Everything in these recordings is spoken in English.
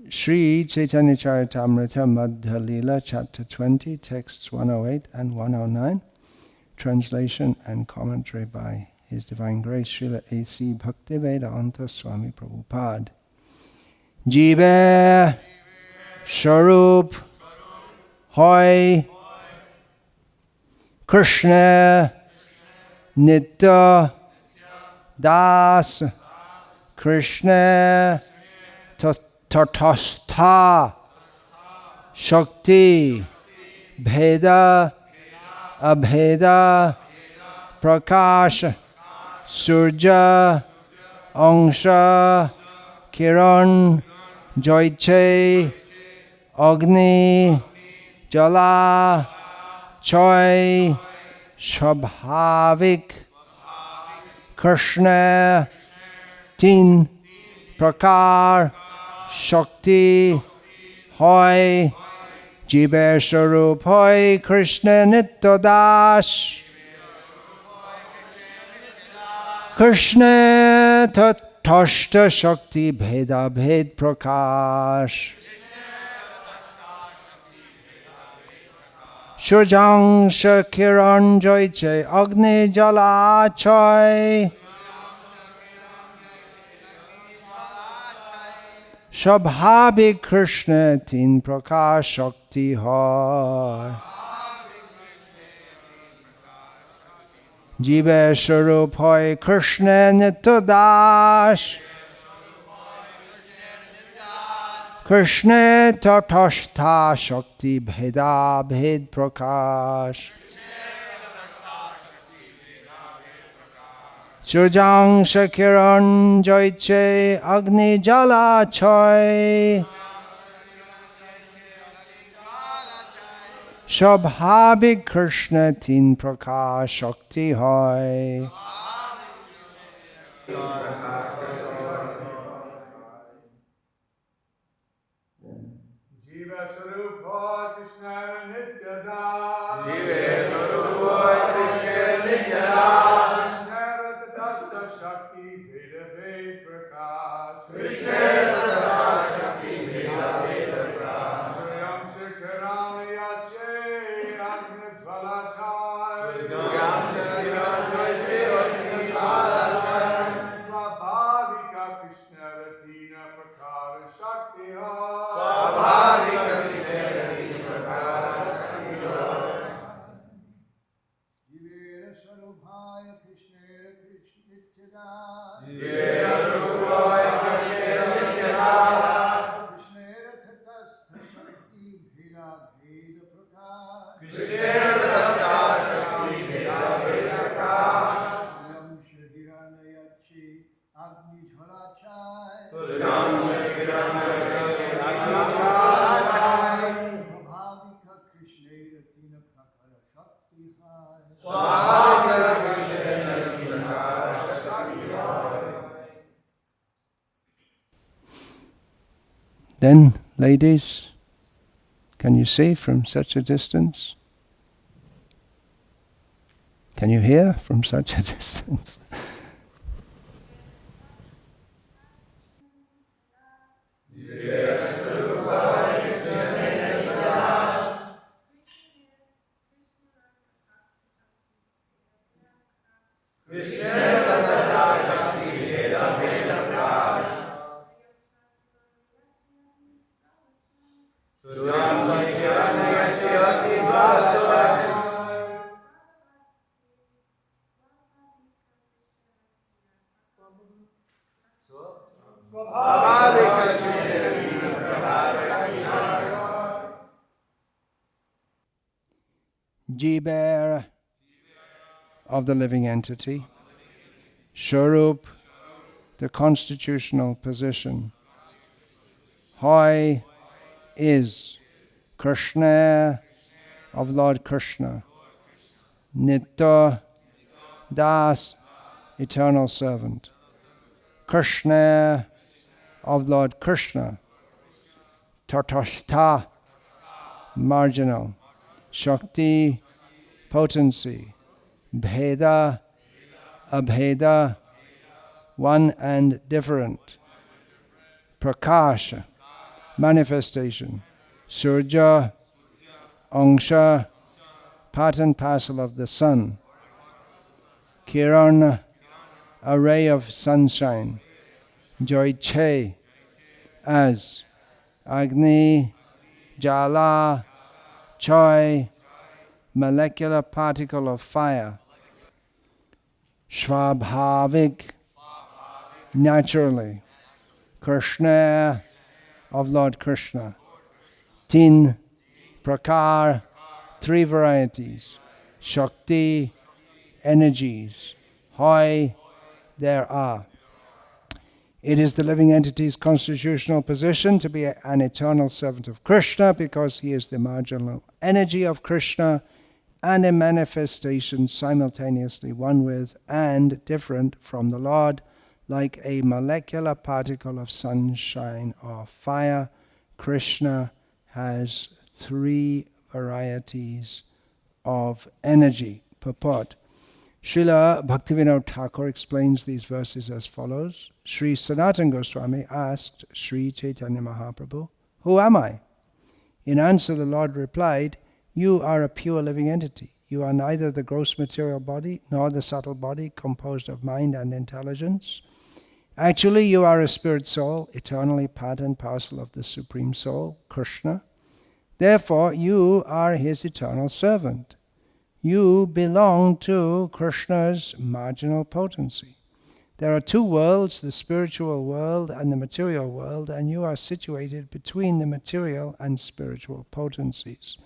Sri Caitanya-caritamrta Madhya Lila, Chapter 20, texts 108 and 109, translation and commentary by His Divine Grace Srila A.C. Bhaktivedanta Swami Prabhupada. Jive Sharup Hoy Krishna Nitya Das Krishna Tatastha Shakti Bheda Abheda Prakash Surja Angsha Kiran Joyche Agni Jala Choi Swabhavik Krishna Tin Prakar Shakti Hoy Jive Sarup Hoy Krishna Nitya Das Krishna Tatashta Shakti Bheda Bhed Prakash Shujang Shakiran Joyche Agni Jala Choi Swabhavik Krishna Tin Prakash Shakti Hoy Jive Sarup Hoy Krishna Nitya Das Krishna Tatastha Shakti Bheda Bhed Prakash Sujang Shakiran Joyche Agni Jala Choi Swabhavik Krishna Tin Prakash Shakti Hoy Jiva Sarupa Krishna Nitya Das Jive Sarupa Krishna Nitya Das Krishna Tatastha Shakti Bheda Bhed Prakash Krishna Tatastha Shakti Bheda Bhed Prakash Suryam Shikaram Yache Agni Jvala Chai Suryam Shikaram Yache Agni Jvala Chai Swabhavika Krishna Ratina Prakara Shakti Hai Swabhavika Krishna Ratina Prakara Shakti Hai Jive Sarubhaya Krishna Nitya Das Jive Sarubhaya Krishna Nitya Das Krishna Tatastha Shakti Bheda Bhed Prakash Krishna Tatastha Shakti Bheda Bhed Prakash Swayam Shahiranayachi Agni Jhala Chai Suryam Shakaram Yache Agni Jvala Chai Swabhavika Krishna Ratina Prakara Shakti Hai Swabhavika Krishna Ratina Prakara Shakti Hai. Then, ladies, can you see from such a distance? Can you hear from such a distance? Jiber of the living entity, Swarup, the constitutional position, Hoy is Krishna of Lord Krishna, Nitya Das, eternal servant, Krishna of Lord Krishna, Tatastha, marginal, Shakti, potency, Bheda, Abheda, one and different, Prakasha, manifestation. Surja, Angsha, part and parcel of the sun. Kiran, a ray of sunshine. Joiche, as. Agni, Jala, Choi, molecular particle of fire. Svabhavik, naturally. Krishna, of Lord Krishna. Tin, Prakar, three varieties. Shakti, energies. Hoi, there are. It is the living entity's constitutional position to be an eternal servant of Krishna because he is the marginal energy of Krishna and a manifestation simultaneously one with and different from the Lord, like a molecular particle of sunshine or fire. Krishna has three varieties of energy. Purport. Srila Bhaktivinoda Thakur explains these verses as follows. Sri Sanatana Goswami asked Sri Caitanya Mahaprabhu, "Who am I?" In answer, the Lord replied, "You are a pure living entity. You are neither the gross material body nor the subtle body composed of mind and intelligence. Actually, you are a spirit soul, eternally part and parcel of the Supreme Soul, Krishna. Therefore, you are his eternal servant. You belong to Krishna's marginal potency. There are two worlds, the spiritual world and the material world, and you are situated between the material and spiritual potencies.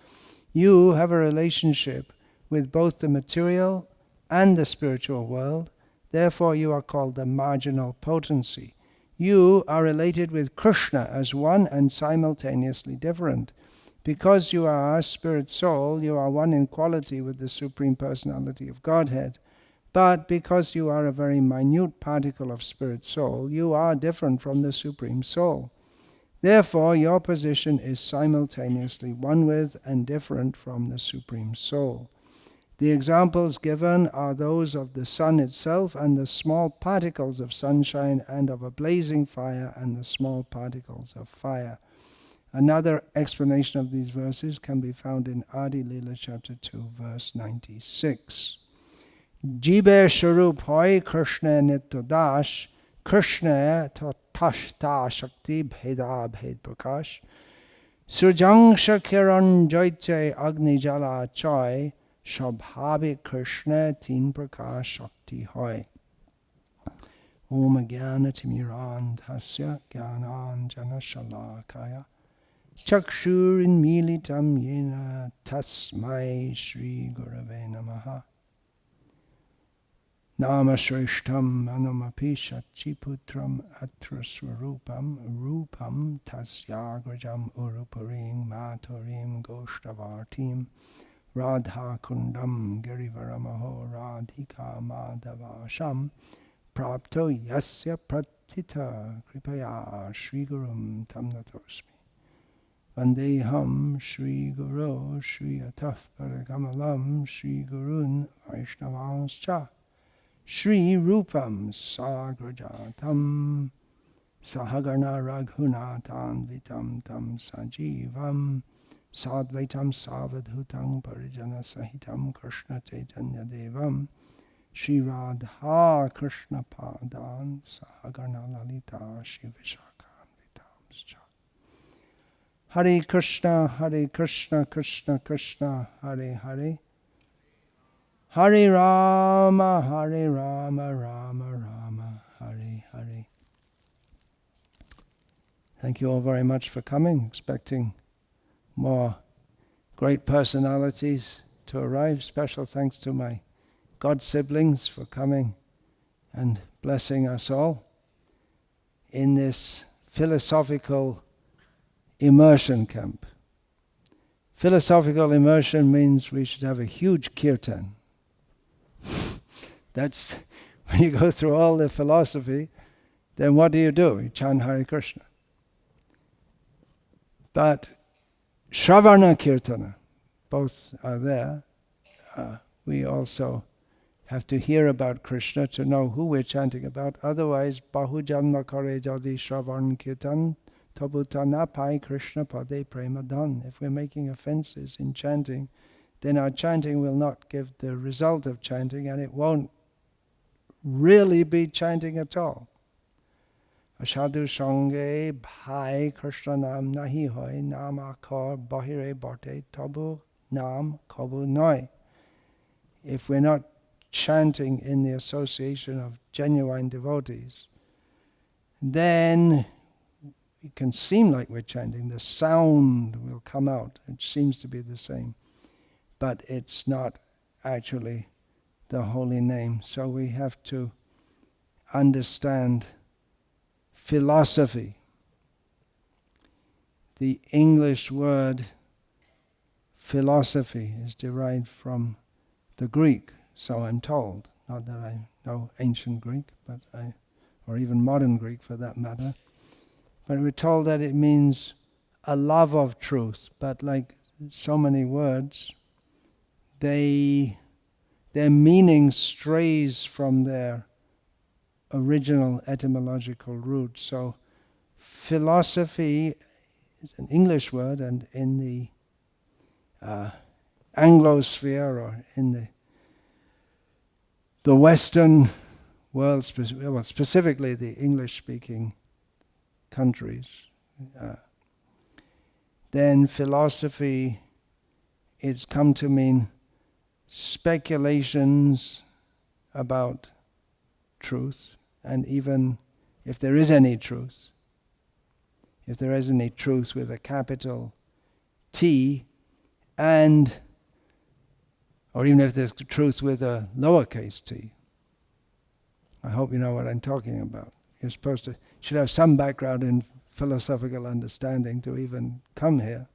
You have a relationship with both the material and the spiritual world, therefore you are called the marginal potency. You are related with Krishna as one and simultaneously different. Because you are a spirit soul, you are one in quality with the Supreme Personality of Godhead. But because you are a very minute particle of spirit soul, you are different from the Supreme Soul. Therefore, your position is simultaneously one with and different from the Supreme Soul. The examples given are those of the sun itself and the small particles of sunshine, and of a blazing fire and the small particles of fire." Another explanation of these verses can be found in Adi Lila chapter 2, verse 96. Jibe Sharup Hoy Krishna Nitya Krishna Tashta Shakti Bheda Bhed Prakash Surjangsha Kiran Joite Agni Jala Choi Shabhavi Krishna Tin Prakash Shakti Hoy. Om Jnana Timiran Tasya Jnanan Jana Shalakaya Chakshurin Militam Yena Tasmai Shri Gurave Namaha. Nama Shrishtam Anumapi Shachiputram Atra Swarupam Rupam Tasyagrajam Urupurim Maturim Goshtavartim Radha Kundam Girivaramaho Radhika Madhavasham Prapto Yasya Pratita Kripaya Shri Gurum Tamnatosmi. Vandeham Shri Guru Shri Ataf Paragamalam Shri Gurun Vaishnavanscha Shri Rupam Sagrajatam Sahagana Raghunatan Vitam Tam Sajivam Sadvaitam Savadhutam Parijana Sahitam Krishna Chaitanya Devam Shri Radha Krishna Padan Sahagana Lalita Shri Vishakhan Vitamscha. Hare Krishna, Krishna Krishna, Hare Hare. Hare Rama, Rama Rama, Hare Hare. Thank you all very much for coming, expecting more great personalities to arrive. Special thanks to my God siblings for coming and blessing us all in this philosophical immersion camp. Philosophical immersion means we should have a huge kirtan. That's when you go through all the philosophy, then what do? You chant Hare Krishna. But Shravana Kirtana, both are there. We also have to hear about Krishna to know who we're chanting about. Otherwise, Bahu Janma Kare Jadi Shravan Kirtan tabuta napai Krishna pade prema dhan. If we're making offenses in chanting, then our chanting will not give the result of chanting, and it won't really be chanting at all. Ashadu sange bhai Krishna nam nahi hoy nam akar bahire barte tabu nam kabu noi. If we're not chanting in the association of genuine devotees, then it can seem like we're chanting. The sound will come out. It seems to be the same, but it's not actually the holy name. So we have to understand philosophy. The English word philosophy is derived from the Greek, so I'm told. Not that I know ancient Greek, or even modern Greek for that matter. But we're told that it means a love of truth. But like so many words, their meaning strays from their original etymological root. So philosophy is an English word, and in the Anglosphere, or in the Western world, specifically the English-speaking countries, then philosophy, it's come to mean speculations about truth, and even if there is any truth, if there is any truth with a capital T, or even if there's truth with a lowercase t. I hope you know what I'm talking about. You're should have some background in philosophical understanding to even come here,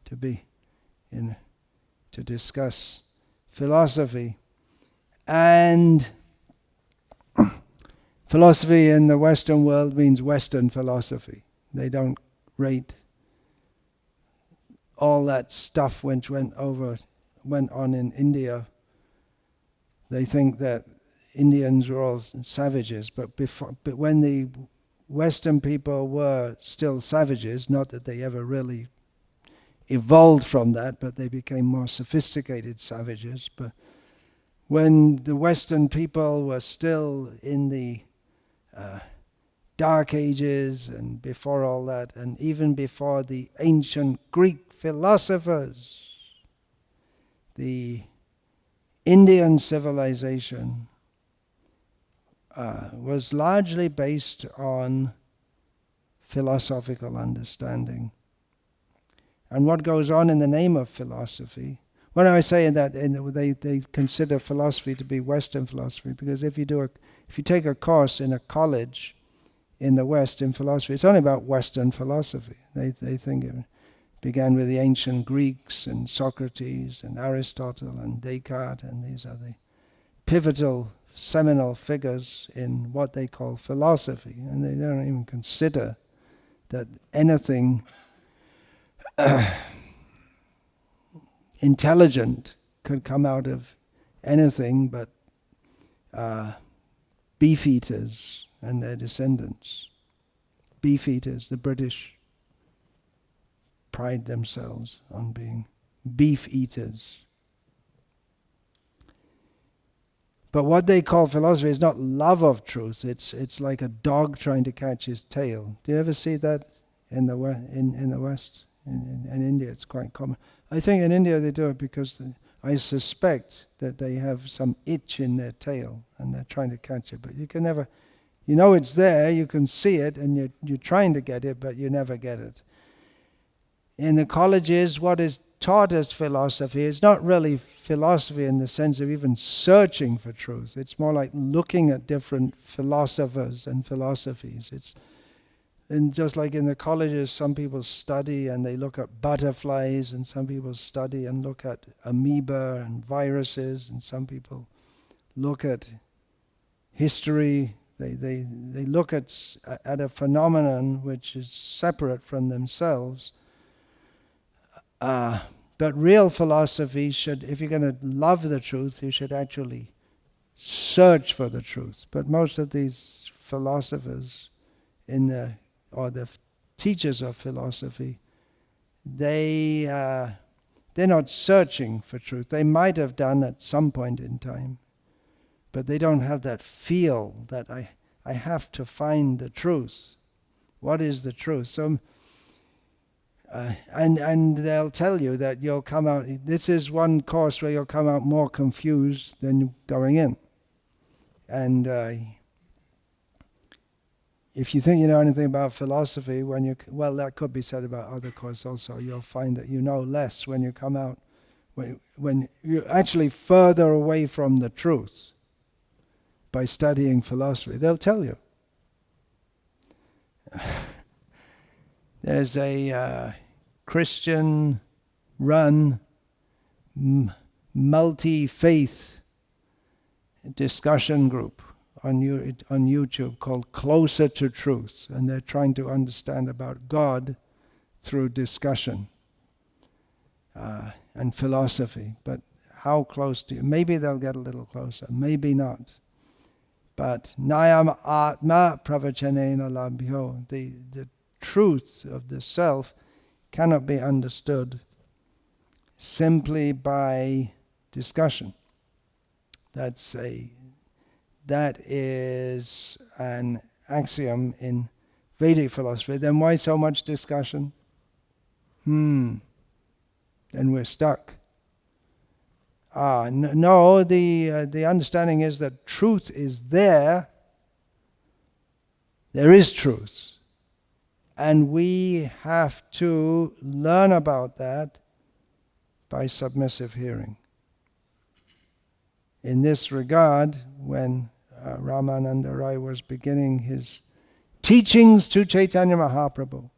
to discuss philosophy. And philosophy in the Western world means Western philosophy. They don't rate all that stuff which went on in India. They think that Indians were all savages, but when the Western people were still savages, not that they ever really evolved from that, but they became more sophisticated savages. But when the Western people were still in the Dark Ages, and before all that, and even before the ancient Greek philosophers, the Indian civilization was largely based on philosophical understanding. And what goes on in the name of philosophy, when I say that they consider philosophy to be Western philosophy, because if you take a course in a college in the West in philosophy, it's only about Western philosophy. They think it began with the ancient Greeks and Socrates and Aristotle and Descartes, and these are the pivotal, seminal figures in what they call philosophy. And they don't even consider that anything intelligent could come out of anything but beefeaters and their descendants. Beefeaters, the British pride themselves on being beef eaters. But what they call philosophy is not love of truth. It's like a dog trying to catch his tail. Do you ever see that in the West? In India, it's quite common. I think in India they do it because I suspect that they have some itch in their tail and they're trying to catch it. But you can never, you know it's there, you can see it, and you're trying to get it, but you never get it. In the colleges, what is taught as philosophy is not really philosophy in the sense of even searching for truth. It's more like looking at different philosophers and philosophies. And just like in the colleges, some people study and they look at butterflies, and some people study and look at amoeba and viruses, and some people look at history. They look at a phenomenon which is separate from themselves. But real philosophy should, if you're going to love the truth, you should actually search for the truth. But most of these philosophers or the teachers of philosophy, they're not searching for truth. They might have done at some point in time, but they don't have that feel that I have to find the truth. What is the truth? So, and they'll tell you that you'll come out. This is one course where you'll come out more confused than going in. And if you think you know anything about philosophy, well, that could be said about other courses also. You'll find that you know less when you come out, when you're actually further away from the truth by studying philosophy. They'll tell you. There's a Christian-run multi-faith discussion group on YouTube called Closer to Truth, and they're trying to understand about God through discussion and philosophy. But how close do you? Maybe they'll get a little closer, maybe not. But Nayam Atma Pravachanena Labhyo, the truth of the self cannot be understood simply by discussion. That is an axiom in Vedic philosophy. Then why so much discussion? Then we're stuck. No, the understanding is that truth is there. There is truth. And we have to learn about that by submissive hearing. In this regard, when Ramananda Rai was beginning his teachings to Chaitanya Mahaprabhu,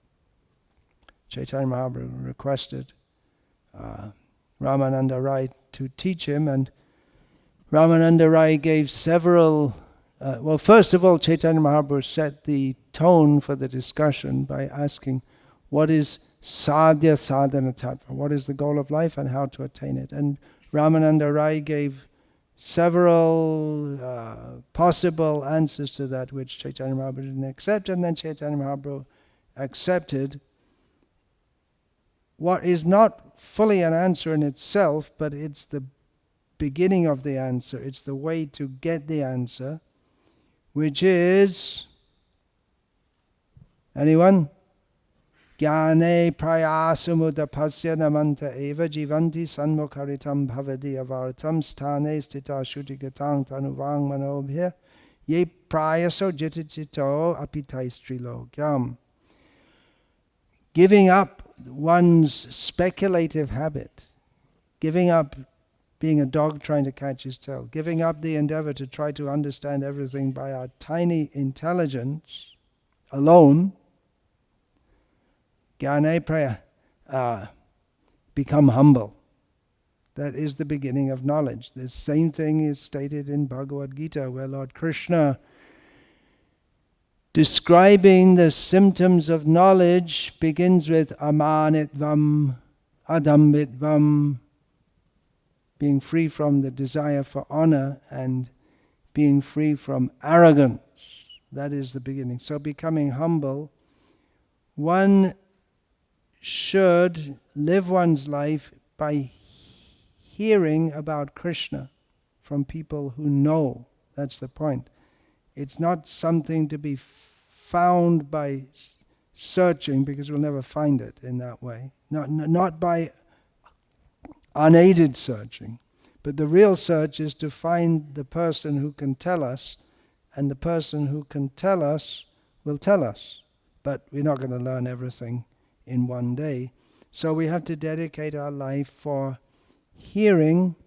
Chaitanya Mahaprabhu requested Ramananda Rai to teach him, and Ramananda Rai gave several. First of all, Chaitanya Mahaprabhu set the tone for the discussion by asking, what is sadhya sadhana tattva? What is the goal of life and how to attain it? And Ramananda Rai gave several possible answers to that which Chaitanya Mahaprabhu didn't accept, and then Chaitanya Mahaprabhu accepted what is not fully an answer in itself, but it's the beginning of the answer. It's the way to get the answer, which is, anyone? Jnane prayasumudapasya namanta eva jivanti sanmukharitam bhavadi avartam sthane stita shuddhigatang tanuvang manobhya ye prayaso jitachito apitaistrilokyam. Giving up one's speculative habit, giving up being a dog trying to catch his tail, giving up the endeavor to try to understand everything by our tiny intelligence alone, Jnane praya, become humble. That is the beginning of knowledge. The same thing is stated in Bhagavad Gita, where Lord Krishna, describing the symptoms of knowledge, begins with amanitvam, adambitvam, being free from the desire for honor and being free from arrogance. That is the beginning. So becoming humble, one should live one's life by hearing about Krishna from people who know. That's the point. It's not something to be found by searching, because we'll never find it in that way. Not by unaided searching. But the real search is to find the person who can tell us, and the person who can tell us will tell us. But we're not going to learn everything in one day. So we have to dedicate our life for hearing,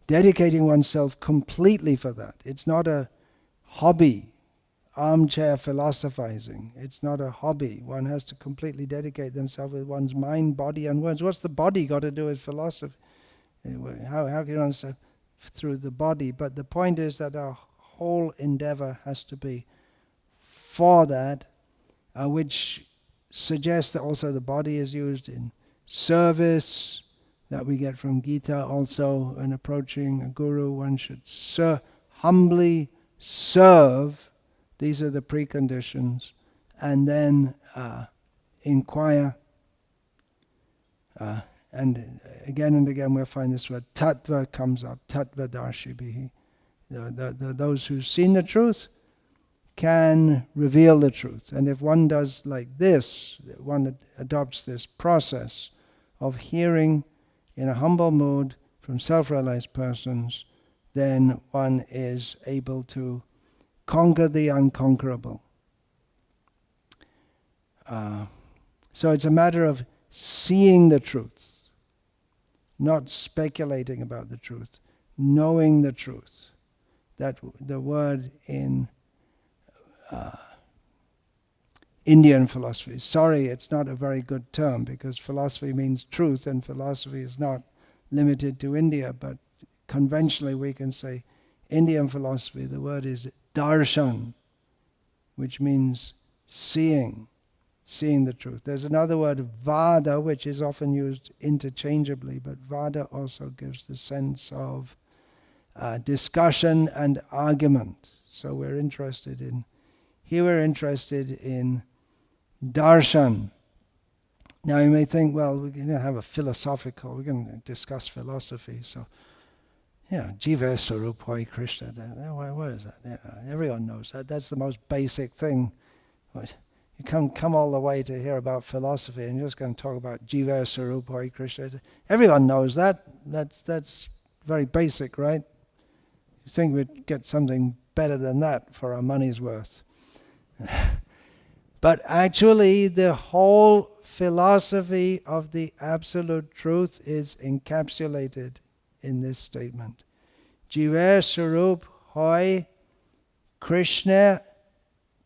dedicating oneself completely for that. It's not a hobby, armchair philosophizing. It's not a hobby. One has to completely dedicate themselves with one's mind, body, and words. What's the body got to do with philosophy? How can you understand through the body? But the point is that our whole endeavor has to be for that, which suggests that also the body is used in service, that we get from Gita also. In approaching a guru, one should humbly serve. These are the preconditions and then inquire. And again we'll find this word tattva comes up, tattva darshibihi. Those who've seen the truth can reveal the truth. And if one does like this, one adopts this process of hearing in a humble mood from self-realized persons, then one is able to conquer the unconquerable. So it's a matter of seeing the truth, not speculating about the truth, knowing the truth. That the word in Indian philosophy, sorry, it's not a very good term because philosophy means truth and philosophy is not limited to India, but conventionally we can say Indian philosophy, the word is darshan, which means seeing the truth. There's another word, vada, which is often used interchangeably, but vada also gives the sense of discussion and argument. So we're interested in darshan. Now you may think, well, we're going to have we're going to discuss philosophy, so jiva sarupoi Krishna. What is that? Everyone knows that. That's the most basic thing. You can't come all the way to hear about philosophy and you're just going to talk about jiva sarupoi Krishna. Everyone knows that. That's very basic, right? You think we'd get something better than that for our money's worth. But actually, the whole philosophy of the Absolute Truth is encapsulated in this statement. Jiva Sarup Hoy Krishna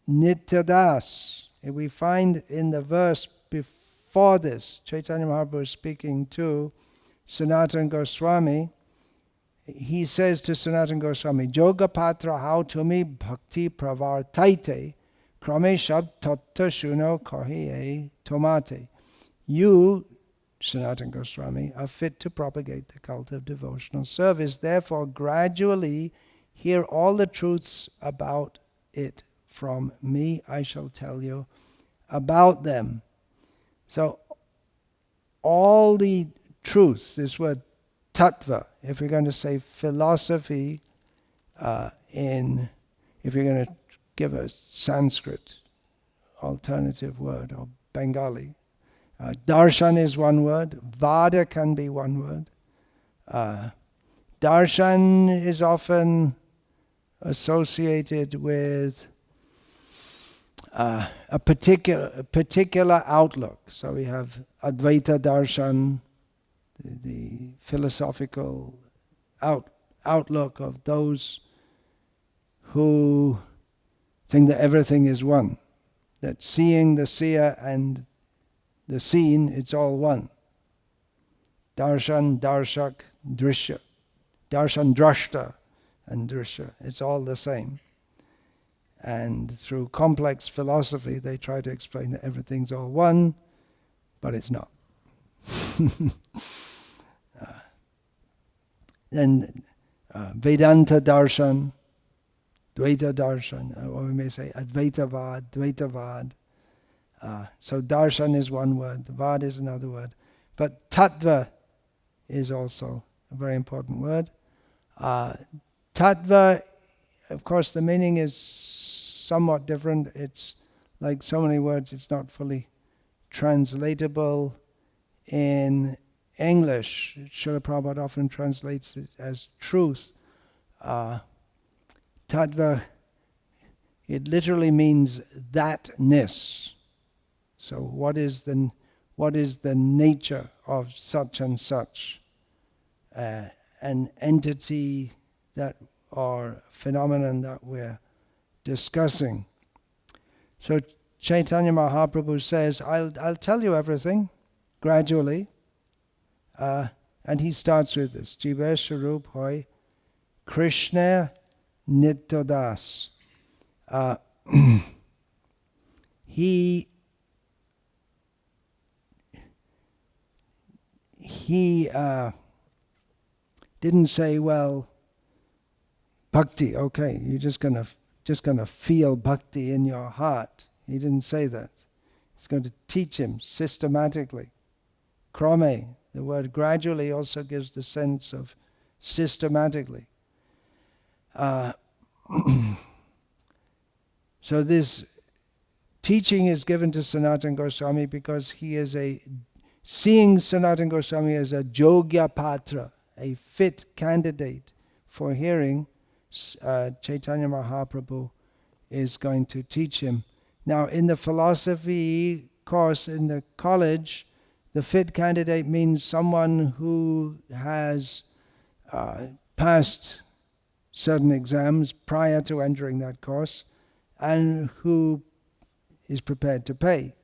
Nityadas. We find in the verse before this, Chaitanya Mahaprabhu is speaking to Sanatana Goswami. He says to Sanatana Goswami, Yoga Patra how to me bhakti pravartaite krame shab tatta shuno kahiye tomate. You, Sanatana Goswami, are fit to propagate the cult of devotional service. Therefore, gradually hear all the truths about it from me. I shall tell you about them. So, all the truths, this word tattva, if you're going to say philosophy, if you're going to give a Sanskrit alternative word or Bengali, darshan is one word, vada can be one word. Darshan is often associated with a particular outlook. So we have Advaita Darshan, the philosophical outlook of those who think that everything is one, that seeing the seer and the seen, it's all one. Darshan, darshak, drishya. Darshan, drashta, and drishya. It's all the same. And through complex philosophy, they try to explain that everything's all one, but it's not. Then Vedanta Darshan, Dvaita Darshan, or we may say Advaitavad, Dvaitavad. So Darshan is one word, Vad is another word. But Tattva is also a very important word. Tattva, of course, the meaning is somewhat different. It's like so many words, it's not fully translatable in English. Srila Prabhupada often translates it as truth. Tattva, it literally means thatness. So what is the nature of such and such? An entity that or phenomenon that we're discussing. So Chaitanya Mahaprabhu says, I'll tell you everything gradually. And he starts with this. Jiva Swarup Hoy Krishna Nityadas. He didn't say, well, bhakti, okay, you're just gonna feel bhakti in your heart. He didn't say that. He's going to teach him systematically. Krame, the word gradually also gives the sense of systematically. So this teaching is given to Sanatana Goswami because he is seeing Sanatana Goswami as a Jogya Patra, a fit candidate for hearing. Chaitanya Mahaprabhu is going to teach him. Now, in the philosophy course in the college, the fit candidate means someone who has passed certain exams prior to entering that course and who is prepared to pay.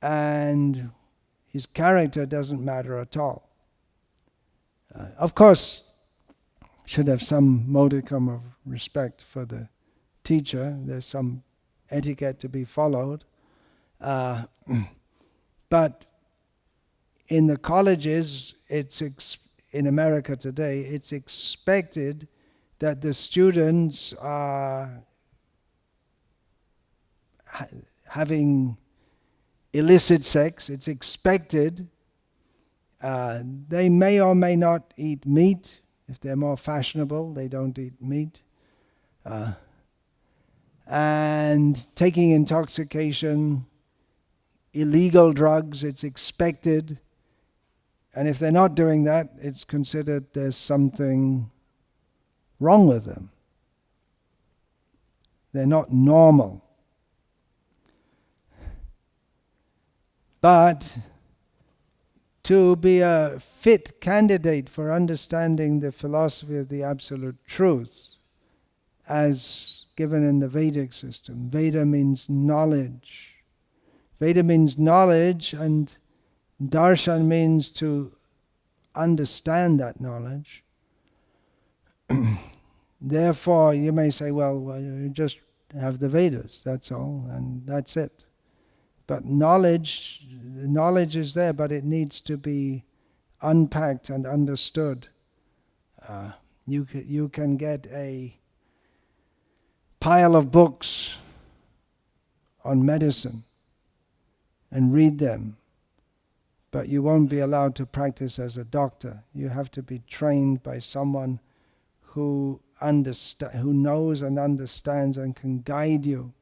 And his character doesn't matter at all. Of course, should have some modicum of respect for the teacher. There's some etiquette to be followed. But in the colleges, in America today, it's expected that the students are having illicit sex. It's expected. They may or may not eat meat. If they're more fashionable, they don't eat meat. And taking intoxication, illegal drugs, it's expected. And if they're not doing that, it's considered there's something wrong with them. They're not normal. But to be a fit candidate for understanding the philosophy of the Absolute Truth, as given in the Vedic system, Veda means knowledge. Veda means knowledge, and darshan means to understand that knowledge. Therefore, you may say, well, you just have the Vedas, that's all, and that's it. But knowledge is there, but it needs to be unpacked and understood. You can get a pile of books on medicine and read them, but you won't be allowed to practice as a doctor. You have to be trained by someone who knows and understands and can guide you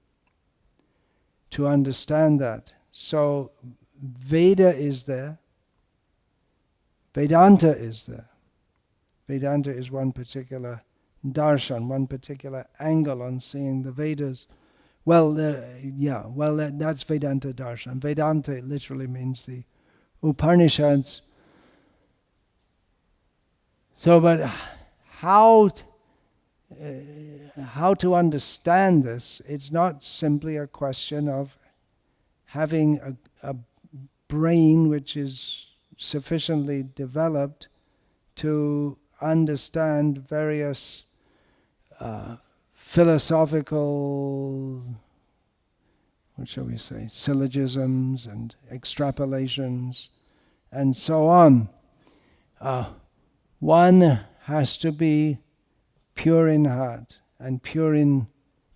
to understand that. So Veda is there. Vedanta is there. Vedanta is one particular darshan, one particular angle on seeing the Vedas. That's Vedanta darshan. Vedanta literally means the Upanishads. So, but how to understand this? It's not simply a question of having a brain which is sufficiently developed to understand various philosophical, what shall we say, syllogisms and extrapolations and so on. One has to be pure in heart and pure in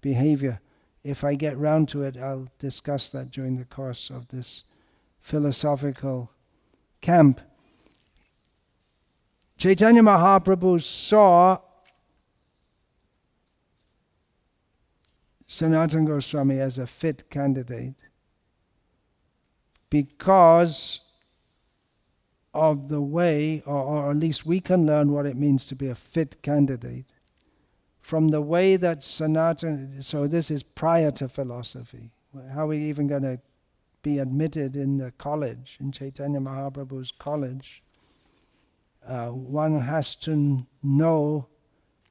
behavior. If I get round to it, I'll discuss that during the course of this philosophical camp. Chaitanya Mahaprabhu saw Sanatana Goswami as a fit candidate because of the way, or at least we can learn what it means to be a fit candidate from the way that Sanatana, so this is prior to philosophy. How are we even going to be admitted in the college, in Chaitanya Mahaprabhu's college? One has to know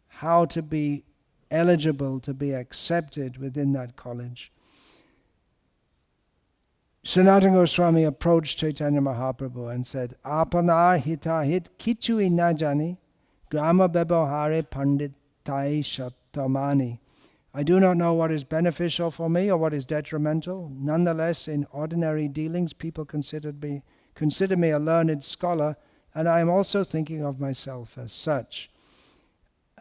how to be eligible to be accepted within that college. Sanatana Goswami approached Chaitanya Mahaprabhu and said, Apanar hitahit kichu inajani grama bebohare panditai shattamani. I do not know what is beneficial for me or what is detrimental. Nonetheless, in ordinary dealings, people consider me a learned scholar, and I am also thinking of myself as such.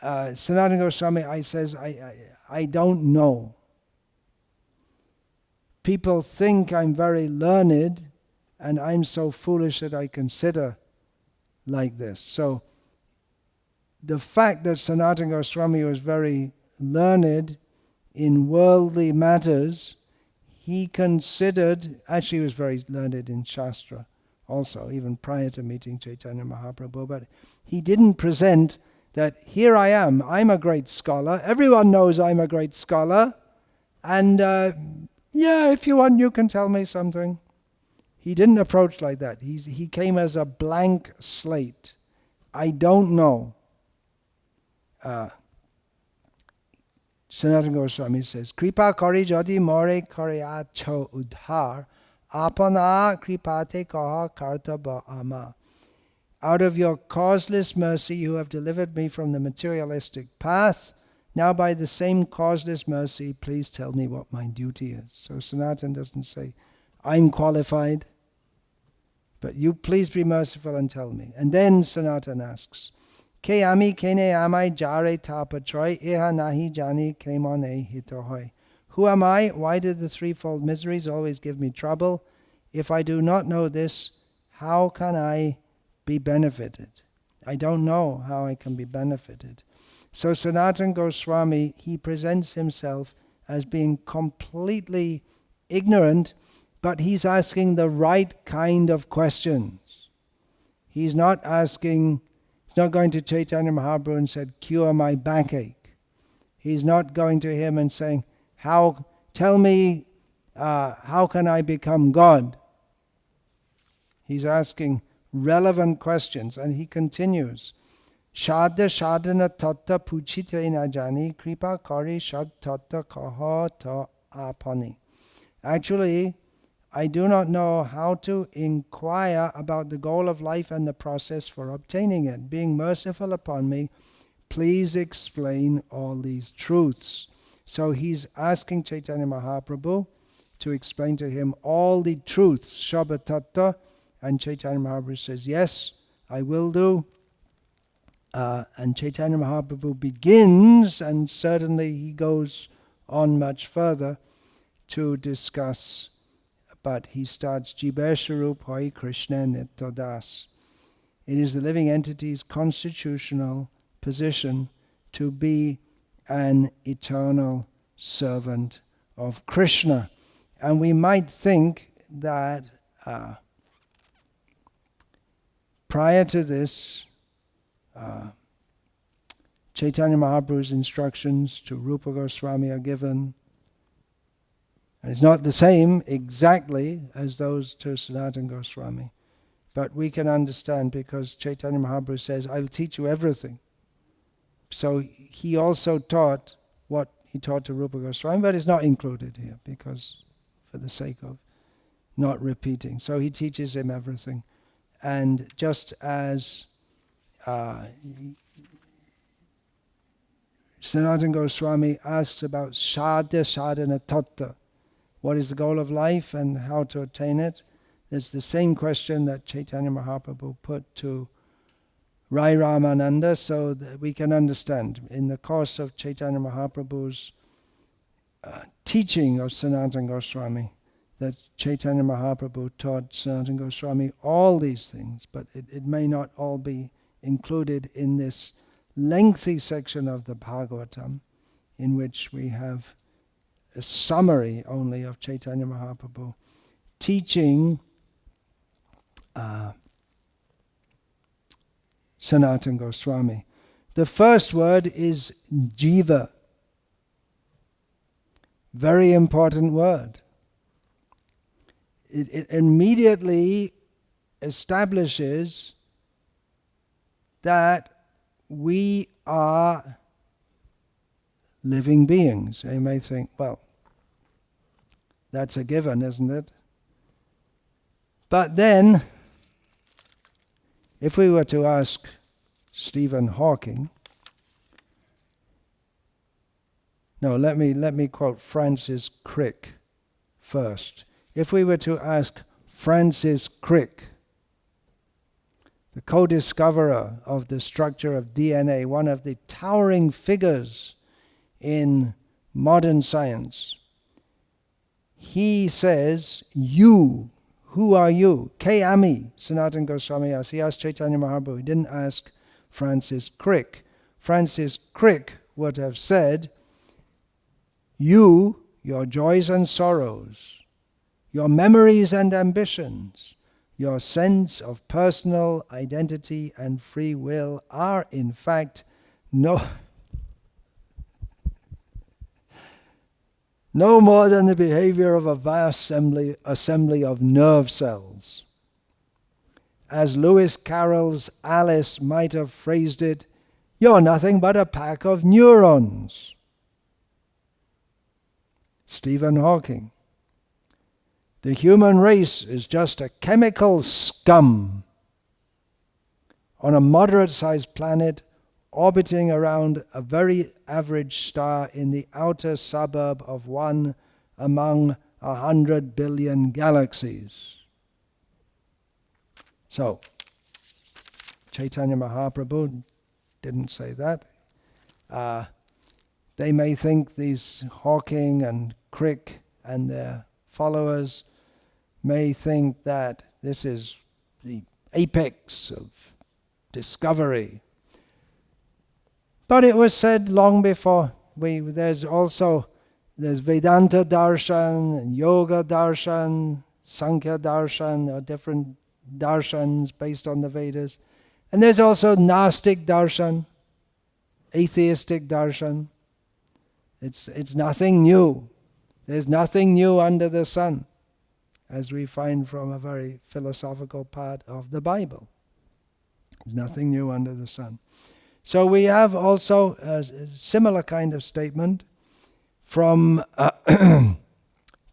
Sanatana Goswami says, I don't know. people think I'm very learned, and I'm so foolish that I consider like this. So the fact that Sanatana Goswami was very learned in worldly matters, he considered, actually he was very learned in Shastra also, even prior to meeting Chaitanya Mahaprabhu, but he didn't present that here I am, I'm a great scholar, everyone knows I'm a great scholar, and yeah, if you want you can tell me something. He didn't approach like that. He came as a blank slate. I don't know. Sanatana Goswami says, Kripa kari jadi more kare acho udhar, apana kripate kaha kartaba ama. Out of your causeless mercy you have delivered me from the materialistic path. Now by the same causeless mercy, please tell me what my duty is. So Sanatana doesn't say, I'm qualified, but you please be merciful and tell me. And then Sanatana asks, Ke ami kene amai jare tapatroy eha nahi jani kremane hitohoy. Who am I? Why do the threefold miseries always give me trouble? If I do not know this, how can I be benefited? I don't know how I can be benefited. So Sanatana Goswami, he presents himself as being completely ignorant, but he's asking the right kind of questions. He's not going to Chaitanya Mahaprabhu and said, cure my backache. He's not going to him and saying, tell me, how can I become God? He's asking relevant questions, and he continues, Shadha shadana tatta puchite na jani kripa kari shad tatta kaha ta apani. Actually, I do not know how to inquire about the goal of life and the process for obtaining it. Being merciful upon me, please explain all these truths. So he's asking Chaitanya Mahaprabhu to explain to him all the truths, Shabda Tattva, and Chaitanya Mahaprabhu says, yes, I will do. And Chaitanya Mahaprabhu begins, and certainly he goes on much further to discuss, but he starts Jivesharup Hari Krishna Nityadas. It is the living entity's constitutional position to be an eternal servant of Krishna. And we might think that prior to this, Chaitanya Mahaprabhu's instructions to Rupa Goswami are given. And it's not the same exactly as those to Sanatana Goswami. But we can understand because Chaitanya Mahaprabhu says, I'll teach you everything. So he also taught what he taught to Rupa Goswami, but it's not included here because for the sake of not repeating. So he teaches him everything. And just as Sanatana Goswami asks about Shadha Sadhana Tattva, what is the goal of life and how to attain it? It's the same question that Chaitanya Mahaprabhu put to Rai Ramananda, so that we can understand. In the course of Chaitanya Mahaprabhu's teaching of Sanatana Goswami, that Chaitanya Mahaprabhu taught Sanatana Goswami all these things, but it may not all be included in this lengthy section of the Bhagavatam, in which we have a summary only of Chaitanya Mahaprabhu teaching Sanatana Goswami. The first word is jiva. Very important word. It immediately establishes that we are living beings. You may think, well, that's a given, isn't it? But then, if we were to ask Stephen Hawking, no, let me quote Francis Crick first. If we were to ask Francis Crick, the co-discoverer of the structure of DNA, one of the towering figures in modern science, he says, you, who are you? Ke ami, Sanatana Goswami asked. He asked Chaitanya Mahaprabhu. He didn't ask Francis Crick. Francis Crick would have said, you, your joys and sorrows, your memories and ambitions, your sense of personal identity and free will are in fact no more than the behavior of a vast assembly of nerve cells. As Lewis Carroll's Alice might have phrased it, you're nothing but a pack of neurons. Stephen Hawking. The human race is just a chemical scum on a moderate-sized planet orbiting around a very average star in the outer suburb of one among 100 billion galaxies. So, Chaitanya Mahaprabhu didn't say that. They may think, these Hawking and Crick and their followers may think that this is the apex of discovery. But it was said long before. There's Vedanta Darshan, Yoga Darshan, Sankhya Darshan, or different darshans based on the Vedas. And there's also Gnostic Darshan, atheistic darshan. It's nothing new. There's nothing new under the sun, as we find from a very philosophical part of the Bible. There's nothing new under the sun. So we have also a similar kind of statement from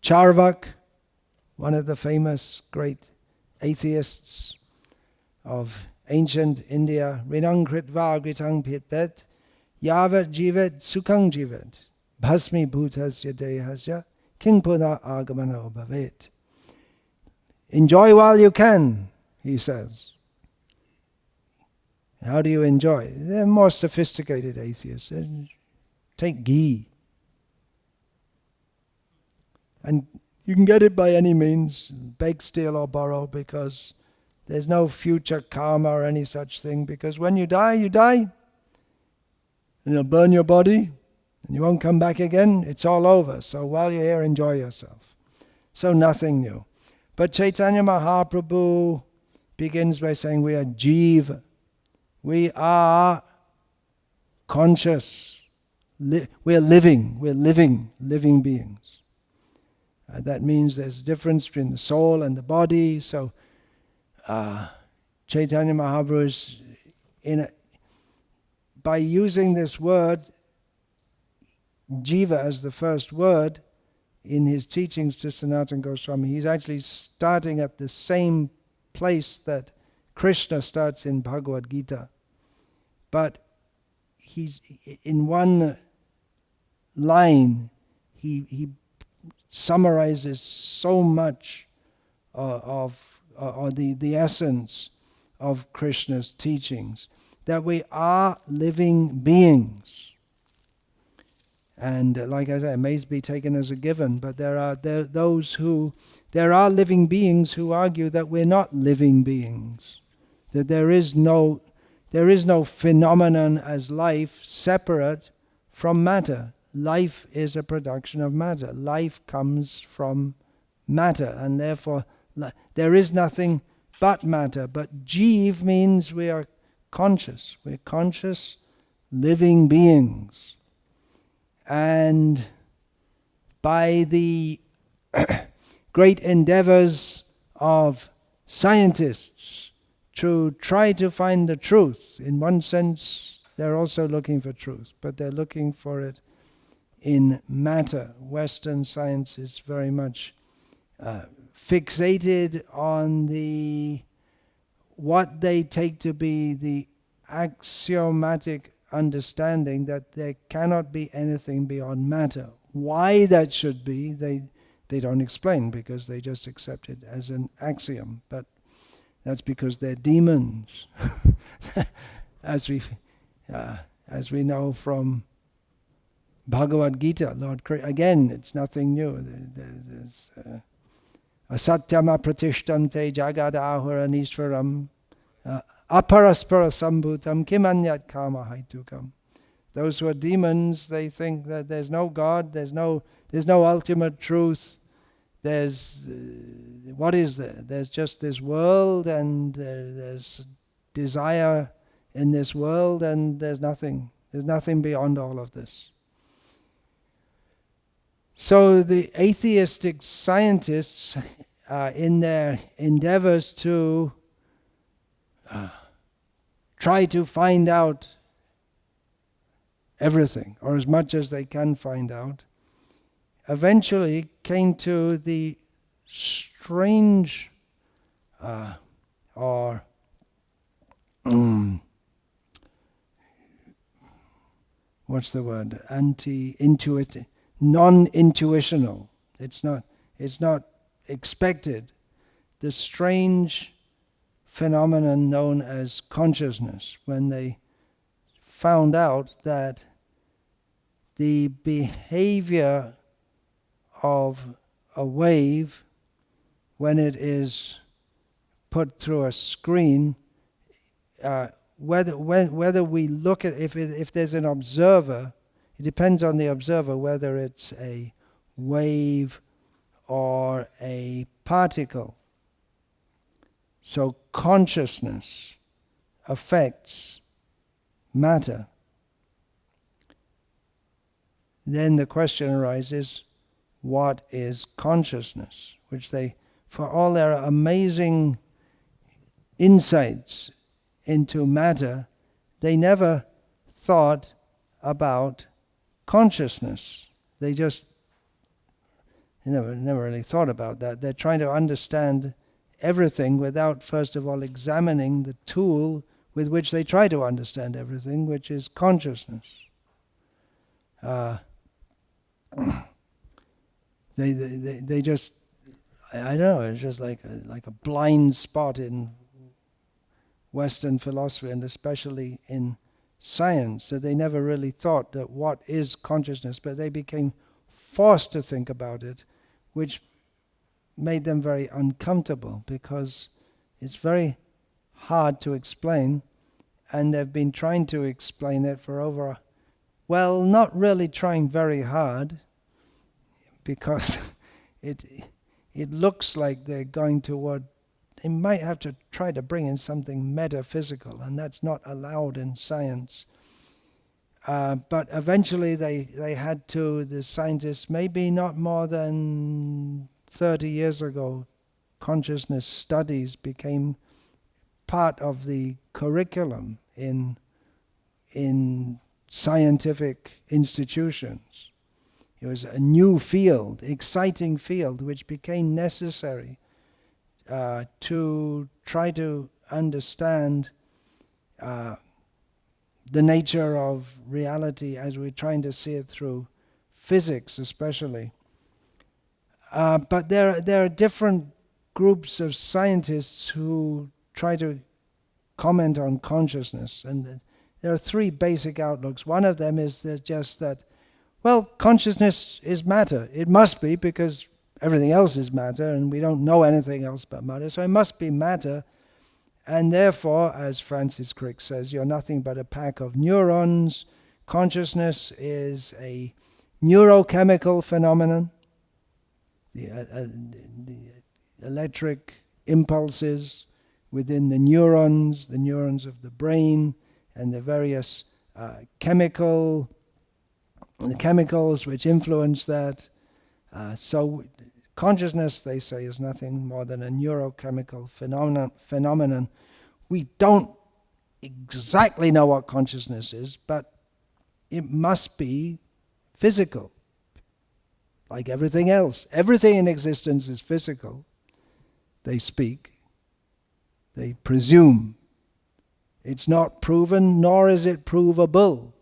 Charvak, one of the famous great atheists of ancient India. Rinang kritva gritang pitpet yavat jivet sukhang jivet bhasmi bhutasya dehasya king puna agamano bhavet. Enjoy while you can, he says. How do you enjoy? They're more sophisticated atheists. Take ghee. And you can get it by any means, beg, steal or borrow, because there's no future karma or any such thing, because when you die, and you'll burn your body, and you won't come back again. It's all over. So while you're here, enjoy yourself. So nothing new. But Chaitanya Mahaprabhu begins by saying we are jiva. We are conscious. We're living beings. That means there's a difference between the soul and the body. So Chaitanya Mahaprabhu is by using this word, jiva, as the first word in his teachings to Sanatana Goswami, he's actually starting at the same place that Krishna starts in Bhagavad Gita. But he's in one line, he summarizes so much of the essence of Krishna's teachings, that we are living beings. And like I said, it may be taken as a given, but there are living beings who argue that we're not living beings, that there is no phenomenon as life separate from matter. Life is a production of matter. Life comes from matter, and therefore there is nothing but matter. But jiv means we are conscious. We're conscious living beings. And by the great endeavors of scientists to try to find the truth, in one sense they're also looking for truth, but they're looking for it in matter. Western science is very much fixated on what they take to be the axiomatic understanding that there cannot be anything beyond matter. Why that should be, they don't explain, because they just accept it as an axiom. But that's because they're demons, as we know from Bhagavad Gita, Lord Krishna, again, it's nothing new. There's asatyam apratishtam jagad ahura nishvaram aparaspara sambhutam kimanyat kama haitukam. Those who are demons, they think that there's no God, there's no ultimate truth. There's what is there? There's just this world, and there's desire in this world, and there's nothing. There's nothing beyond all of this. So the atheistic scientists, in their endeavors to try to find out everything, or as much as they can find out, eventually came to the strange or what's the word? Anti-intuitive, non-intuitional. It's not expected. The strange phenomenon known as consciousness, when they found out that the behavior of a wave, when it is put through a screen, whether we look at, if there's an observer, it depends on the observer whether it's a wave or a particle. So consciousness affects matter. Then the question arises, what is consciousness? Which they, for all their amazing insights into matter, they never thought about consciousness. They just never really thought about that. They're trying to understand everything without first of all examining the tool with which they try to understand everything, which is consciousness. They just, I don't know, it's just like a blind spot in Western philosophy, and especially in science, that they never really thought that what is consciousness, but they became forced to think about it, which made them very uncomfortable, because it's very hard to explain, and they've been trying to explain it for over, well, not really trying very hard, because it looks like they're going toward, they might have to try to bring in something metaphysical, and that's not allowed in science. But eventually they had to, the scientists, maybe not more than 30 years ago, consciousness studies became part of the curriculum in scientific institutions. It was a new field, exciting field, which became necessary to try to understand the nature of reality as we're trying to see it through physics especially. But there are different groups of scientists who try to comment on consciousness, and there are three basic outlooks. One of them is just that, well, consciousness is matter. It must be, because everything else is matter, and we don't know anything else but matter, so it must be matter. And therefore, as Francis Crick says, you're nothing but a pack of neurons. Consciousness is a neurochemical phenomenon. The electric impulses within the neurons of the brain, and the various chemicals which influence that. So consciousness, they say, is nothing more than a neurochemical phenomenon. We don't exactly know what consciousness is, but it must be physical, like everything else. Everything in existence is physical. They speak, they presume. It's not proven, nor is it provable,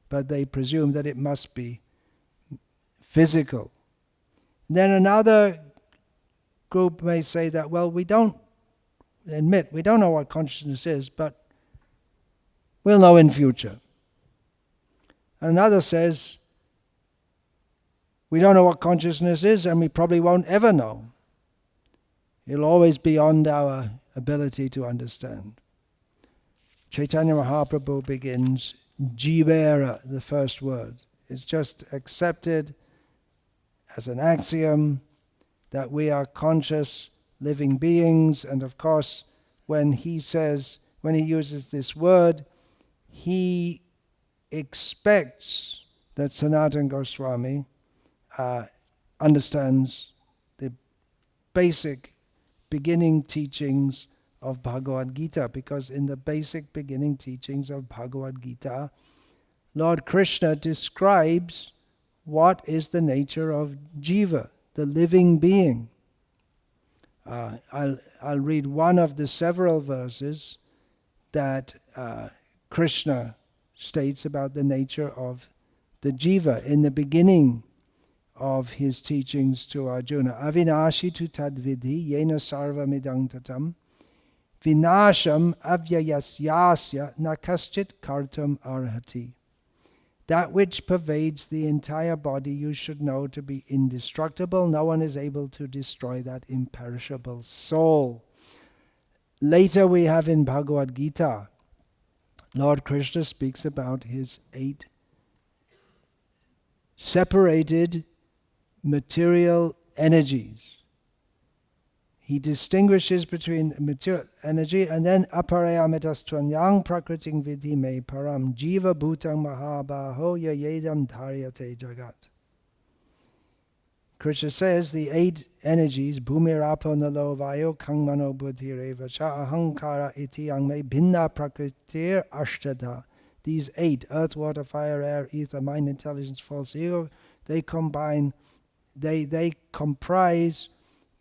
but they presume that it must be physical. Then another group may say that, well, we don't know what consciousness is, but we'll know in future. And another says, we don't know what consciousness is and we probably won't ever know. It'll always be beyond our ability to understand. Chaitanya Mahaprabhu begins, Jivera, the first word. It's just accepted as an axiom that we are conscious living beings, and of course when he uses this word, he expects that Sanatana Goswami understands the basic beginning teachings of Bhagavad Gita, because in the basic beginning teachings of Bhagavad Gita, Lord Krishna describes what is the nature of jiva, the living being. I'll read one of the several verses that Krishna states about the nature of the jiva in the beginning of his teachings to Arjuna. Avinashi tu tadvidhi yena sarva midang tatam vinasham avyayasyasya na kaschit kartam arhati. That which pervades the entire body you should know to be indestructible. No one is able to destroy that imperishable soul. Later we have in Bhagavad Gita, Lord Krishna speaks about his 8 separated material energies. He distinguishes between material energy and then aparayamitastvanyang prakriting vidhi me param jiva bhutang mahabaho yayedam dharyate jagat. Krishna says the 8 energies, bhumirapo nalo vayo kangmano buddhireva cha ahankara iti angme bhinna prakritir ashtadha. These 8, earth, water, fire, air, ether, mind, intelligence, false ego, they comprise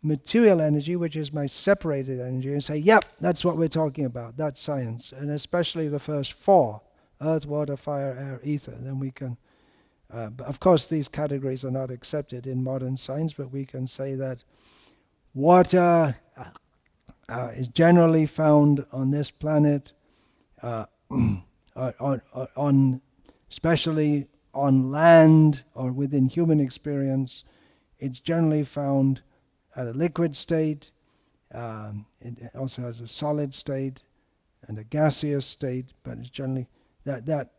material energy, which is my separated energy, and say, yep, that's what we're talking about, that's science. And especially the first 4, earth, water, fire, air, ether. Then we can, of course these categories are not accepted in modern science, but we can say that water is generally found on this planet, especially on land or within human experience. It's generally found at a liquid state. It also has a solid state and a gaseous state, but it's generally that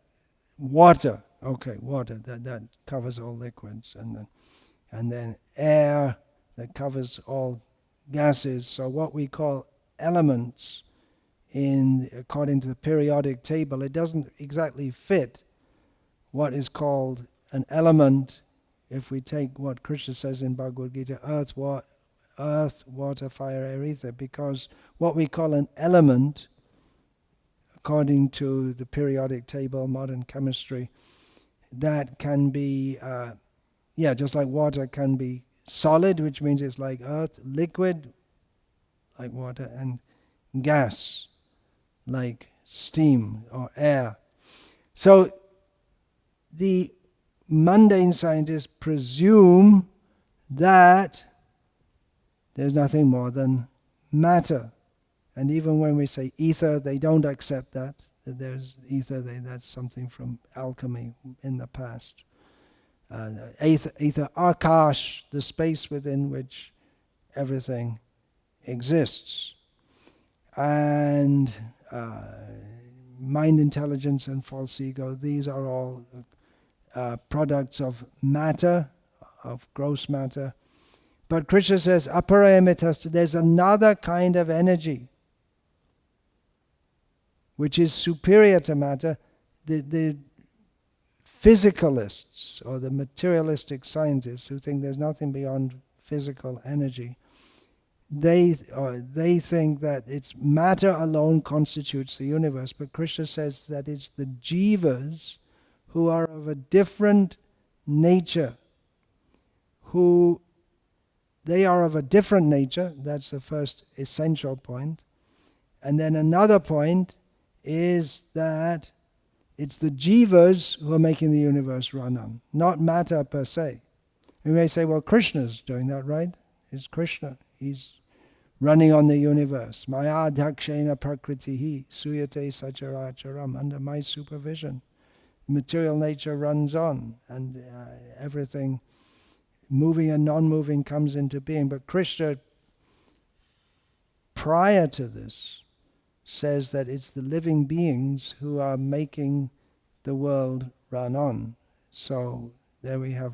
water. Okay, water that covers all liquids, and then air that covers all gases. So what we call elements, according to the periodic table, it doesn't exactly fit what is called an element. If we take what Krishna says in Bhagavad Gita, earth, water, fire, air, ether, because what we call an element, according to the periodic table, modern chemistry, that can be, just like water can be solid, which means it's like earth, liquid, like water, and gas, like steam or air. So the mundane scientists presume that there's nothing more than matter. And even when we say ether, they don't accept that there's ether. That's something from alchemy in the past. Ether, akash, the space within which everything exists. And mind, intelligence, and false ego, these are all products of matter, of gross matter. But Krishna says, aparayamitastu, there's another kind of energy which is superior to matter. The physicalists or the materialistic scientists who think there's nothing beyond physical energy, they think that it's matter alone constitutes the universe. But Krishna says that it's the jivas who are of a different nature, they are of a different nature. That's the first essential point. And then another point is that it's the jivas who are making the universe run on, not matter per se. We may say, well, Krishna's doing that, right? It's Krishna. He's running on the universe. Maya dhakshena prakritihi suyate sacharacharam, under my supervision. material nature runs on, and everything moving and non-moving comes into being. But Krishna, prior to this, says that it's the living beings who are making the world run on. So there we have,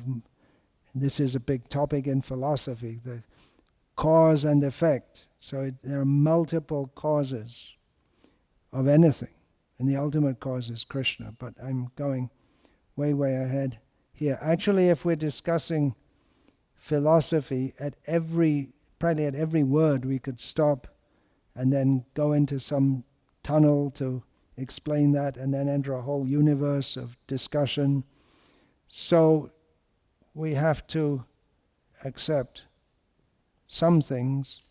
this is a big topic in philosophy, the cause and effect. So there are multiple causes of anything, and the ultimate cause is Krishna. But I'm going way ahead here. Actually, if we're discussing philosophy, practically at every word we could stop and then go into some tunnel to explain that, and then enter a whole universe of discussion. So we have to accept some things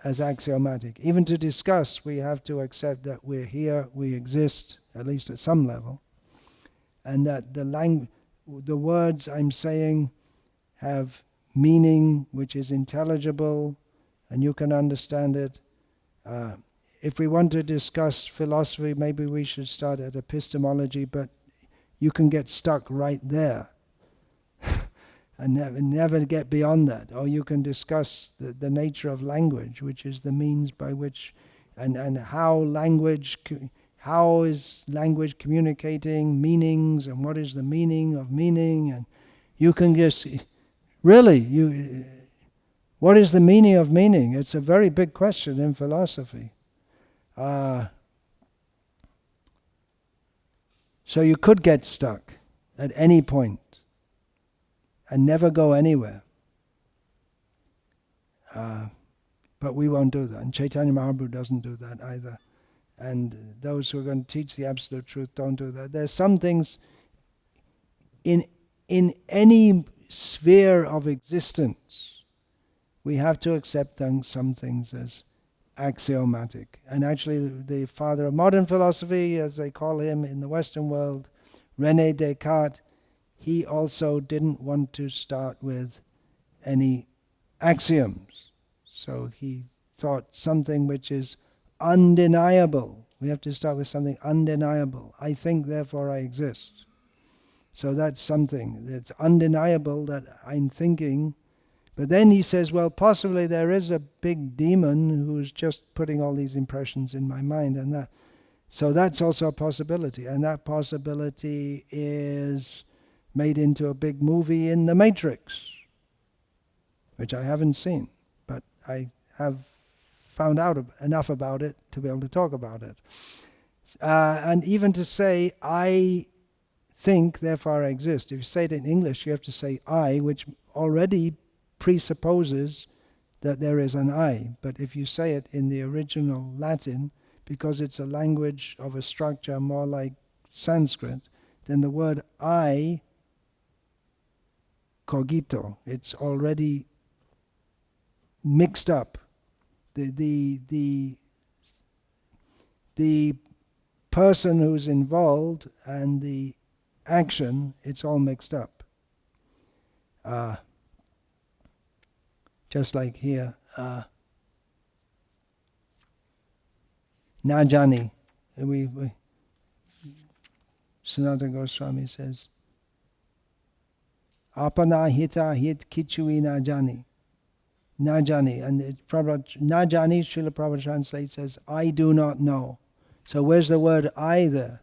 as axiomatic. Even to discuss, we have to accept that we're here, we exist, at least at some level, and that the words I'm saying have meaning which is intelligible, and you can understand it. If we want to discuss philosophy, maybe we should start at epistemology, but you can get stuck right there and never get beyond that. Or you can discuss the nature of language, which is the means by which, and how is language communicating meanings, and what is the meaning of meaning, and you can just, really, what is the meaning of meaning? It's a very big question in philosophy. So you could get stuck at any point and never go anywhere. But we won't do that. And Chaitanya Mahaprabhu doesn't do that either. And those who are going to teach the absolute truth don't do that. There's some things in any sphere of existence, we have to accept some things as axiomatic. And actually the father of modern philosophy, as they call him in the Western world, René Descartes, he also didn't want to start with any axioms. So he thought something which is undeniable. We have to start with something undeniable. I think, therefore I exist. So that's something that's undeniable, that I'm thinking. But then he says, well, possibly there is a big demon who's just putting all these impressions in my mind, and that. So that's also a possibility, and that possibility is made into a big movie in The Matrix, which I haven't seen, but I have found out enough about it to be able to talk about it. And even to say, I think, therefore I exist. If you say it in English, you have to say I, which already presupposes that there is an I. But if you say it in the original Latin, because it's a language of a structure more like Sanskrit, then the word I, cogito, it's already mixed up. The person who's involved and the action, it's all mixed up. Just like here, Najani. Sanatana Goswami says, Apana hita hit kichui najani. Najani. And Najani, Srila Prabhupada translates as, I do not know. So where's the word I there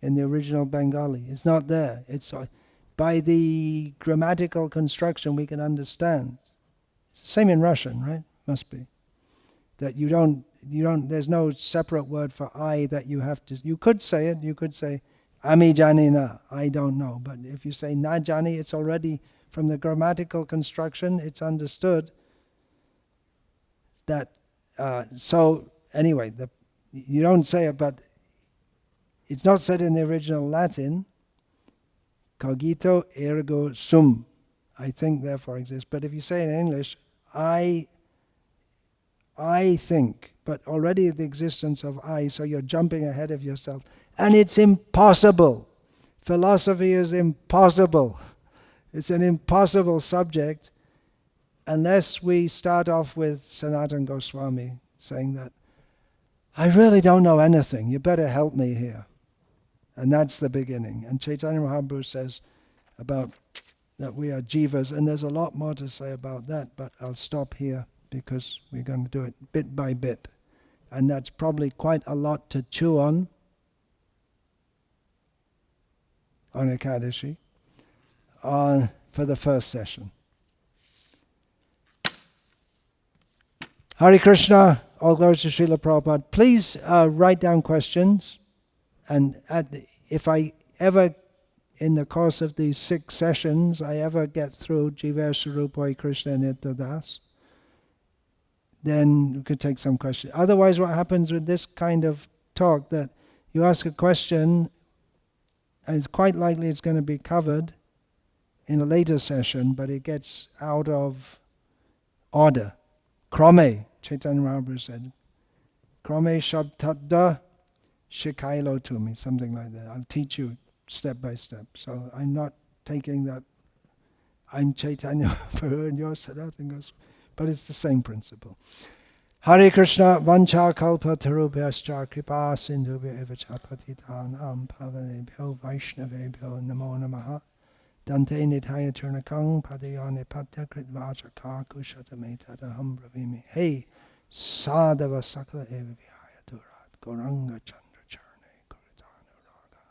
in the original Bengali? It's not there. It's by the grammatical construction we can understand. It's the same in Russian, right? Must be. That you don't, there's no separate word for I that you have to, you could say it, you could say, Ami jani na, I don't know. But if you say na jani, it's already, from the grammatical construction, it's understood that, so anyway, you don't say it, but it's not said in the original Latin, cogito ergo sum, I think therefore exists. But if you say it in English, I think, but already the existence of I, so you're jumping ahead of yourself. And it's impossible. Philosophy is impossible. It's an impossible subject unless we start off with Sanatana Goswami saying that, I really don't know anything, you better help me here. And that's the beginning. And Chaitanya Mahaprabhu says about that we are jivas, and there's a lot more to say about that, but I'll stop here because we're going to do it bit by bit. And that's probably quite a lot to chew on Ekadashi for the first session. Hare Krishna, all glories to Srila Prabhupada. Please write down questions, and if I ever, in the course of these 6 sessions, I ever get through Jiva Swarupoi Krishna Nitya Das, then we could take some questions. Otherwise, what happens with this kind of talk, that you ask a question, and it's quite likely it's going to be covered in a later session, but it gets out of order. Krame, Chaitanya Mahaprabhu said, Krame Shabtadda Shikailo to me, something like that. I'll teach you step by step. So I'm not taking that I'm Chaitanya Mahaprabhu and you're Sanatana Goswami, but it's the same principle. Hare Krishna, Vancha Kalpa Tarubhyascha Kripa Sindhubhya Evacha Patitanam Pavanebhyo Vaishnavebhyo Namo Namaha Dante Nithaya Churnakang Padayane Patya Kritvachaka Kushatameta Bravimi. Hey, Sadhava Sakla Eva Vihaya Durat Goranga Chandra Charne Kuritana Raga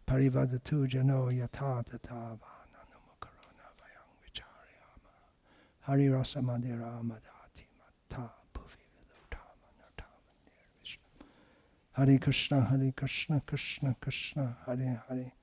Parivadatu Jano Yata Tatava Nanumukarana Vayang Vicharyama Hari Rasa Madira Madati Mata Puvi Vilutama Nartama Nir Vishnu Hare Krishna, Krishna Krishna, Hare Hare